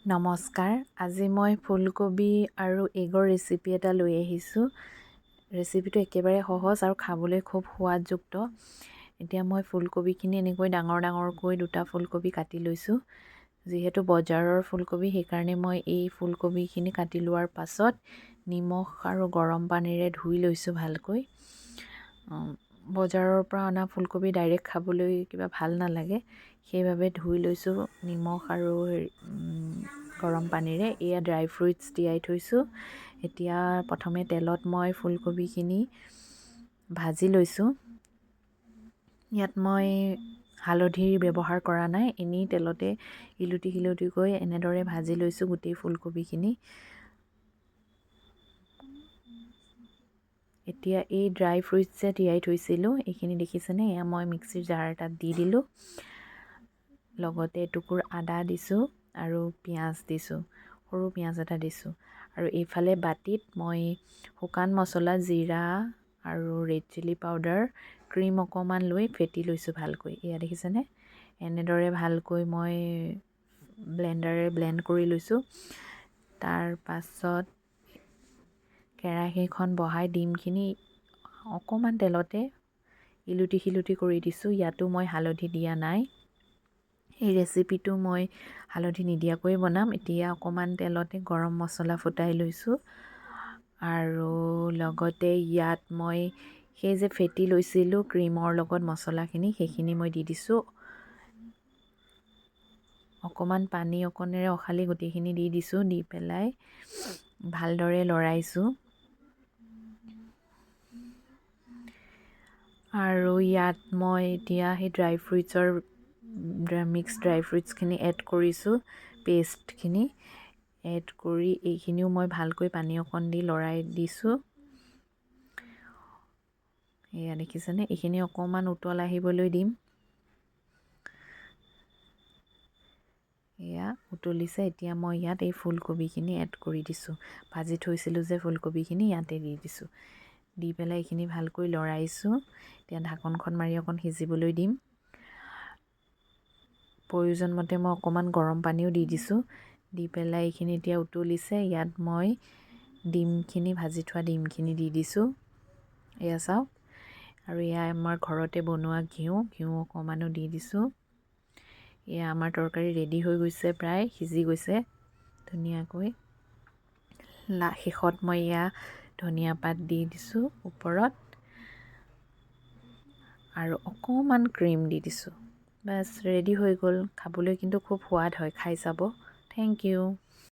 নমস্কাৰ, আজি মই ফুলকবি আৰু এগৰ ৰেচিপি এটা লৈ আহিছোঁ। ৰেচিপিটো একেবাৰে সহজ আৰু খাবলৈ খুব সোৱাদযুক্ত। এতিয়া মই ফুলকবিখিনি এনেকৈ ডাঙৰ ডাঙৰকৈ দুটা ফুলকবি কাটি লৈছোঁ। যিহেতু বজাৰৰ ফুলকবি সেইকাৰণে মই এই ফুলকবিখিনি কাটি লোৱাৰ পাছত নিমখ আৰু গৰম পানীৰে ধুই লৈছোঁ ভালকৈ। বজাৰৰ পৰা অনা ফুলকবি ডাইৰেক্ট খাবলৈ কিবা ভাল নালাগে, সেইবাবে ধুই লৈছোঁ নিমখ আৰু গৰম পানীৰে। এয়া ড্ৰাই ফ্ৰুইটছ তিয়াই থৈছোঁ। এতিয়া প্ৰথমে তেলত মই ফুলকবিখিনি ভাজি লৈছোঁ। ইয়াত মই হালধিৰ ব্যৱহাৰ কৰা নাই, এনেই তেলতে ইলুটি সিলুটিকৈ এনেদৰে ভাজি লৈছোঁ গোটেই ফুলকবিখিনি। এতিয়া এই ড্ৰাই ফ্ৰুইটছ যে তিয়াই থৈছিলোঁ এইখিনি দেখিছেনে, এয়া মই মিক্সিৰ জাৰ এটাত দি দিলোঁ। লগতে এটুকুৰ আদা দিছোঁ আৰু পিঁয়াজ দিছোঁ, সৰু পিঁয়াজ এটা দিছোঁ। আৰু এইফালে বাতিত মই শুকান মছলা, জিৰা আৰু ৰেড চিলি পাউডাৰ, ক্ৰীম অকণমান লৈ ফেটি লৈছোঁ ভালকৈ। এয়া দেখিছেনে, এনেদৰে ভালকৈ মই ব্লেণ্ডাৰে ব্লেণ্ড কৰি লৈছোঁ। তাৰ পাছত কেৰাহীখন বহাই ডিমখিনি অকণমান তেলতে ইলুটি সিলুটি কৰি দিছোঁ। ইয়াতো মই হালধি দিয়া নাই। এই ৰেচিপিটো মই হালধি নিদিয়াকৈ বনাম। এতিয়া অকণমান তেলতে গৰম মছলা ফুটাই লৈছোঁ আৰু লগতে ইয়াত মই সেই যে ফেটি লৈছিলোঁ ক্ৰীমৰ লগত মছলাখিনি, সেইখিনি মই দি দিছোঁ। অকণমান পানী অকণেৰে অখালি গোটেইখিনি দি দিছোঁ। দি পেলাই ভালদৰে লৰাইছোঁ। আৰু ইয়াত মই এতিয়া সেই ড্ৰাই ফ্ৰুইটছৰ মিক্স ড্ৰাই ফ্ৰুইটছখিনি এড কৰিছোঁ, পেষ্টখিনি এড কৰি এইখিনিও মই ভালকৈ পানী অকণ দি লৰাই দিছোঁ। এয়া দেখিছেনে, এইখিনি অকণমান উতল আহিবলৈ দিম। এয়া উতলিছে। এতিয়া মই ইয়াত এই ফুলকবিখিনি এড কৰি দিছোঁ। ভাজি থৈছিলোঁ যে ফুলকবিখিনি ইয়াতে দি দিছোঁ। দি পেলাই এইখিনি ভালকৈ লৰাইছোঁ। এতিয়া ঢাকনখন মাৰি অকণ সিজিবলৈ দিম। প্ৰয়োজন মতে মই অকণমান গৰম পানীও দি দিছোঁ। দি পেলাই এইখিনি এতিয়া উতলিছে। ইয়াত মই ডিমখিনি, ভাজি থোৱা ডিমখিনি দি দিছোঁ। এয়া চাওক, আৰু এয়া আমাৰ ঘৰতে বনোৱা ঘিউ অকণমানো দি দিছোঁ। এয়া আমাৰ তৰকাৰী ৰেডি হৈ গৈছে, প্ৰায় সিজি গৈছে ধুনীয়াকৈ। শেষত মই এয়া ধনিয়া পাত দি দিছোঁ ওপৰত আৰু অকণমান ক্ৰীম দি দিছোঁ। বাছ ৰেডি হৈ গ'ল। খাবলৈ কিন্তু খুব সোৱাদ হয়, খাই চাব। Thank U.